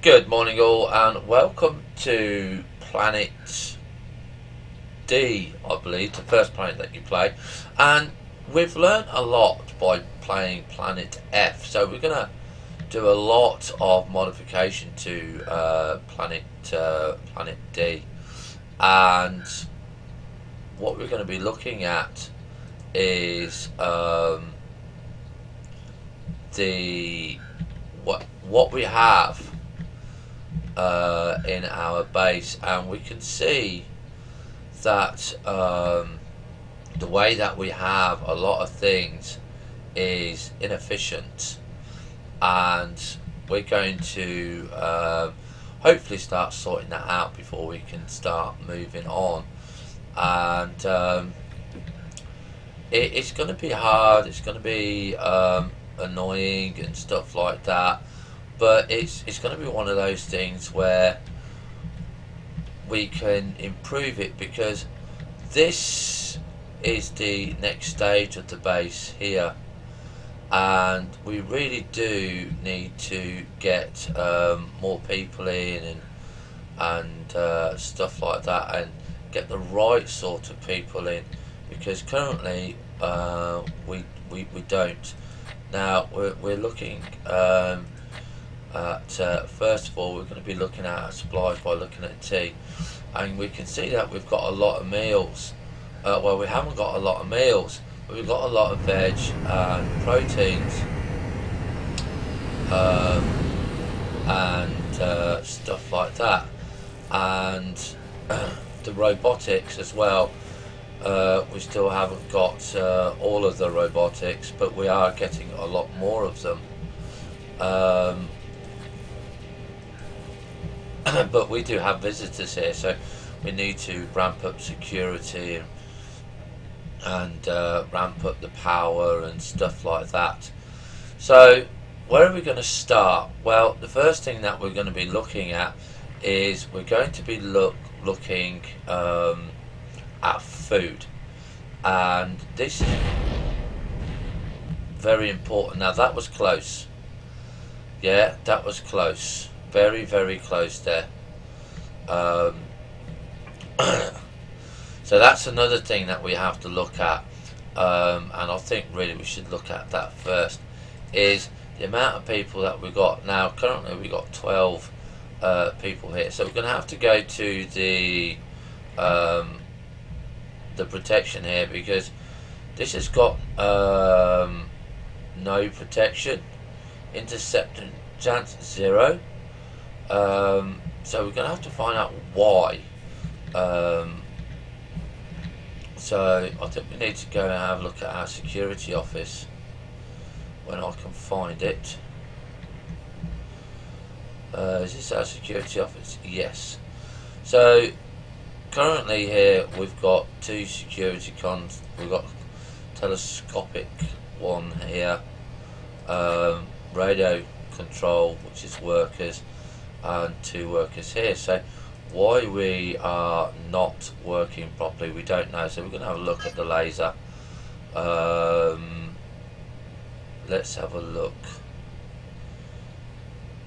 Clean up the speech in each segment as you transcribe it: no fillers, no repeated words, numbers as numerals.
Good morning, all, and welcome to Planet D, I believe, the first planet that you play. And we've learned a lot by playing Planet F, so we're going to do a lot of modification to Planet D. And what we're going to be looking at is the what we have in our base, and we can see that the way that we have a lot of things is inefficient, and we're going to hopefully start sorting that out before we can start moving on. And it's going to be hard, it's going to be annoying and stuff like that, but it's going to be one of those things where we can improve it, because this is the next stage of the base here, and we really do need to get more people in and stuff like that, and get the right sort of people in, because currently we don't. Now we're looking at first of all, we're going to be looking at our supplies by looking at tea, and we can see that we've got a lot of meals. Well, we haven't got a lot of meals, but we've got a lot of veg and proteins and stuff like that, and the robotics as well. We still haven't got all of the robotics, but we are getting a lot more of them. But we do have visitors here, so we need to ramp up security and ramp up the power and stuff like that. So where are we going to start? Well, the first thing that we're going to be looking at is we're going to be looking at food, and this is very important. Now that was close. Yeah, that was close. Very, very close there. So that's another thing that we have to look at, and I think really we should look at that first, is the amount of people that we got. Now currently we got 12 people here, so we're going to have to go to the protection here, because this has got no protection, interception chance 0. So we're going to have to find out why. So I think we need to go and have a look at our security office when I can find it. Is this our security office? Yes. So currently here we've got 2 security cons. We've got telescopic one here, radio control, which is workers, and 2 workers here. So why we are not working properly, we don't know. So we're going to have a look at the laser. Let's have a look.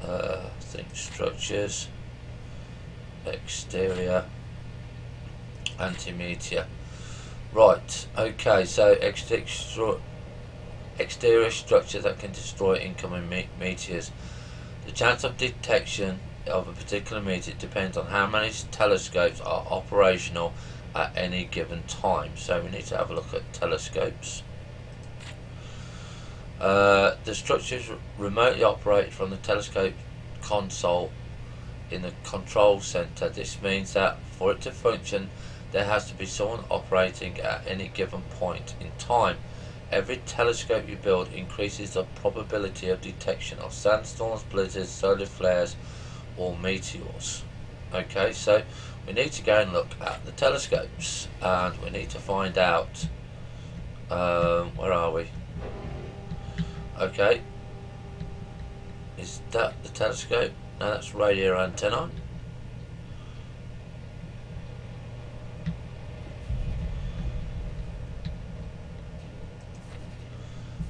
I think structures, exterior, anti-meteor. Right, okay, so exterior structure that can destroy incoming meteors. The chance of detection of a particular meteor depends on how many telescopes are operational at any given time. So we need to have a look at telescopes. The structures remotely operate from the telescope console in the control center. This means that for it to function, there has to be someone operating at any given point in time. Every telescope you build increases the probability of detection of sandstorms, blizzards, solar flares, or meteors. Okay, so we need to go and look at the telescopes, and we need to find out where are we? Okay, is that the telescope? No, that's radio antenna.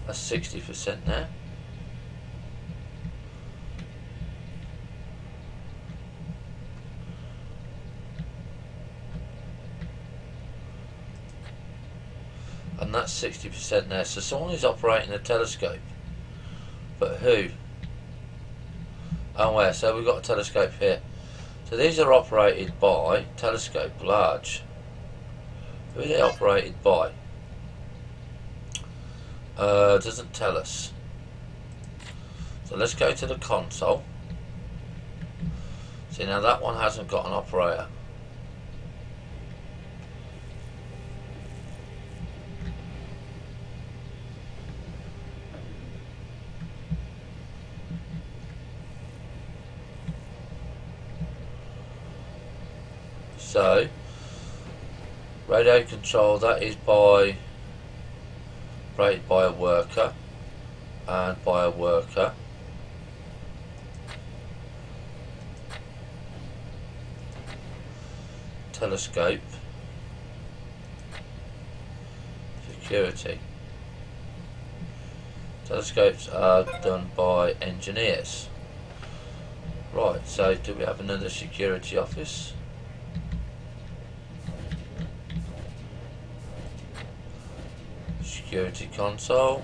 That's 60% now. and that's 60% there. So someone is operating a telescope, but who and where? So we've got a telescope here. So these are operated by telescope large. Who are they operated by? Doesn't tell us. So let's go to the console. See, now that one hasn't got an operator. So radio control, that is operated by a worker and by a worker. Telescope security. Telescopes are done by engineers. Right, so do we have another security office? Security console,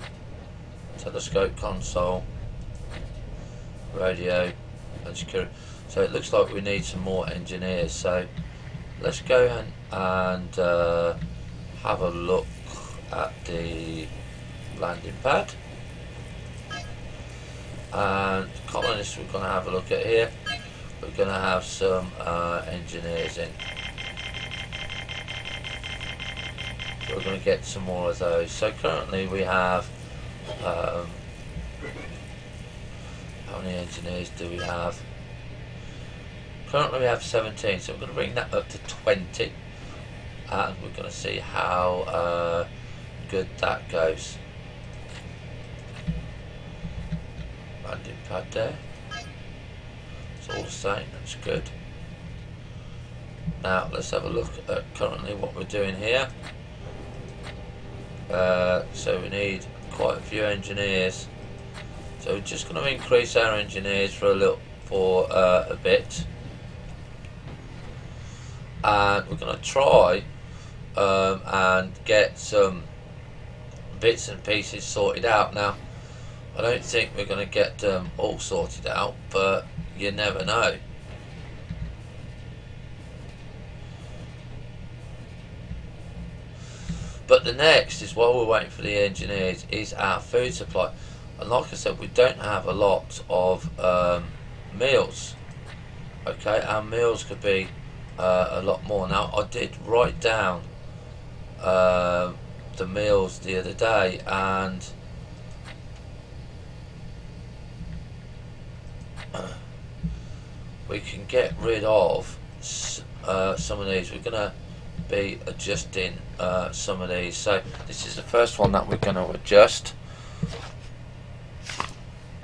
telescope console, radio and security. So it looks like we need some more engineers. So let's go and have a look at the landing pad. And colonists we're going to have a look at here. We're going to have some engineers in. We're going to get some more of those. So currently we have how many engineers do we have? Currently we have 17, so we're going to bring that up to 20, and we're going to see how good that goes. Landing pad there. It's all the same, that's good. Now let's have a look at currently what we're doing here. So we need quite a few engineers. So we're just going to increase our engineers for a bit, and we're going to try and get some bits and pieces sorted out. Now I don't think we're going to get them all sorted out, but you never know. But the next is, while we're waiting for the engineers, is our food supply. And like I said, we don't have a lot of meals. Okay, our meals could be a lot more. Now I did write down the meals the other day, and we can get rid of some of these. We're going to be adjusting some of these. So this is the first one that we're going to adjust.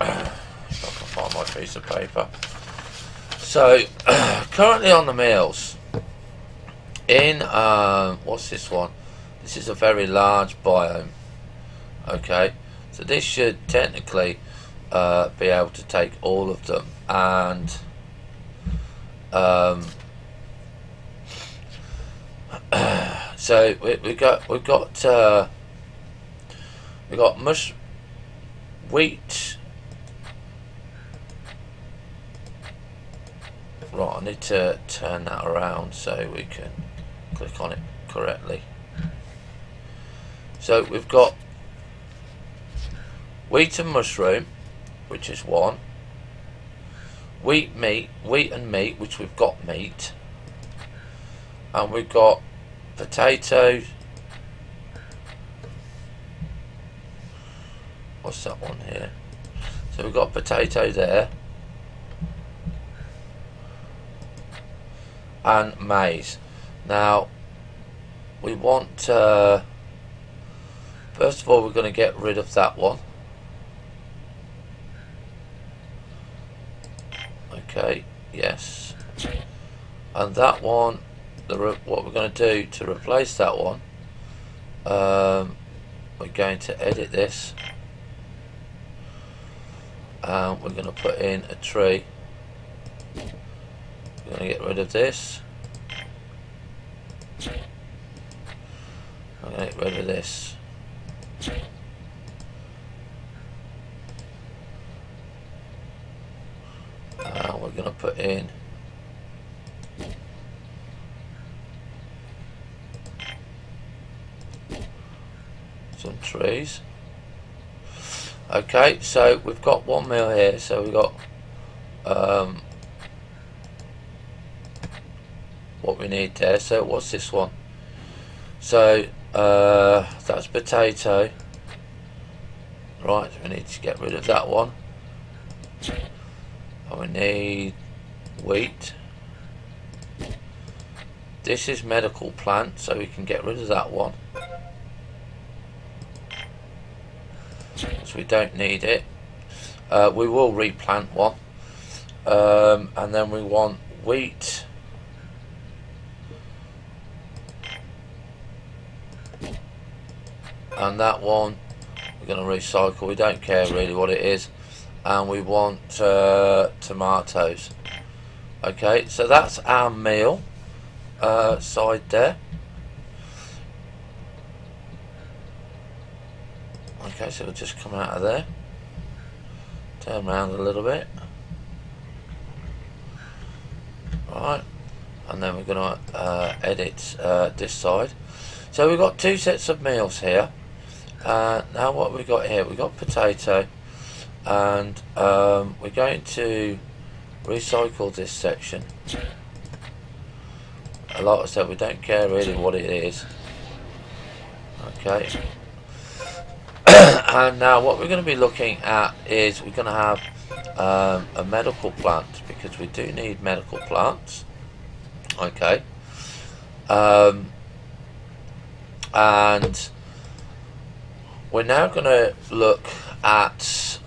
If I can find my piece of paper. So currently on the meals, in what's this one? This is a very large biome. Okay, so this should technically be able to take all of them, and so we got wheat. Right, I need to turn that around so we can click on it correctly. So we've got wheat and mushroom, which is one. Wheat and meat, which we've got meat. And we've got potato. What's that one here? So we've got potato there. And maize. Now we want first of all, we're going to get rid of that one. Okay, yes. And that one, what we're going to do to replace that one, we're going to edit this, and we're going to put in a tree. We're going to get rid of this. I'm going to get rid of this. to put in some trees. Okay, so we've got 1 meal here, so we've got what we need there. So what's this one? So that's potato. Right, we need to get rid of that one. And we need wheat. This is medical plant, so we can get rid of that one, because we don't need it. We will replant one. And then we want wheat. And that one we're going to recycle. We don't care really what it is. And we want tomatoes. Okay, so that's our meal side there. Okay, so we'll just come out of there, turn around a little bit. Right, and then we're going to edit this side. So we've got 2 sets of meals here. Now what we got here, we got potato, and we're going to recycle this section. Like I said, we don't care really what it is. Okay. And now what we're going to be looking at is we're going to have a medical plant, because we do need medical plants. Okay. And we're now going to look at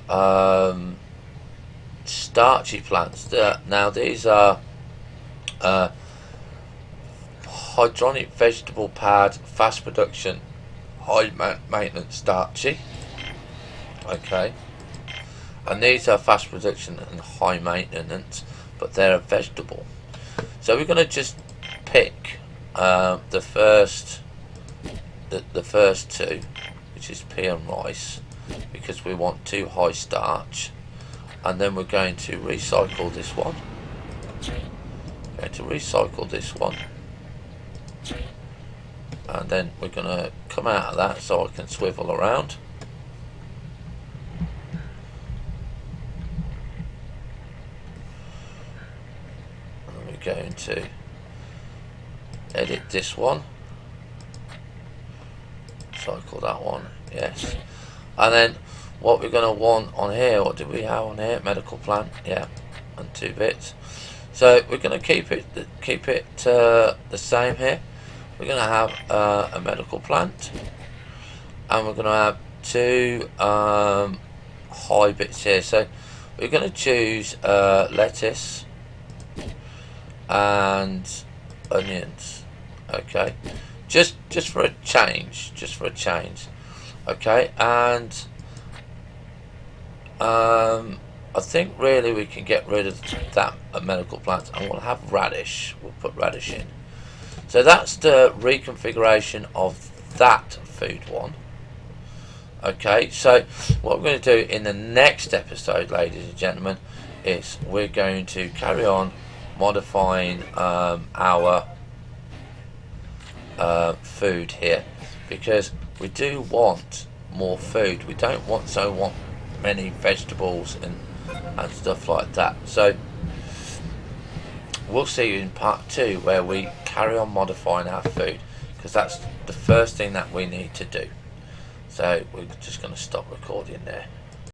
starchy plants. Now these are hydronic vegetable pad, fast production, high maintenance starchy. Okay, and these are fast production and high maintenance, but they're a vegetable. So we're going to just pick the first two, which is pea and rice, because we want 2 high starch. And then we're going to recycle this one. Going to recycle this one. And then we're going to come out of that so I can swivel around. And we're going to edit this one. Cycle that one, yes. And then what we're going to want on here, what do we have on here? Medical plant, yeah, and 2 bits. So we're going to keep it the same here. We're going to have a medical plant, and we're going to have 2 high bits here. So we're going to choose lettuce and onions. Okay, just for a change, okay. And I think really we can get rid of that medical plant, and we'll have radish. We'll put radish in. So that's the reconfiguration of that food one. Okay, so what we're going to do in the next episode, ladies and gentlemen, is we're going to carry on modifying our food here, because we do want more food. We don't want many vegetables and stuff like that. So we'll see you in part 2, where we carry on modifying our food, because that's the first thing that we need to do. So we're just going to stop recording there.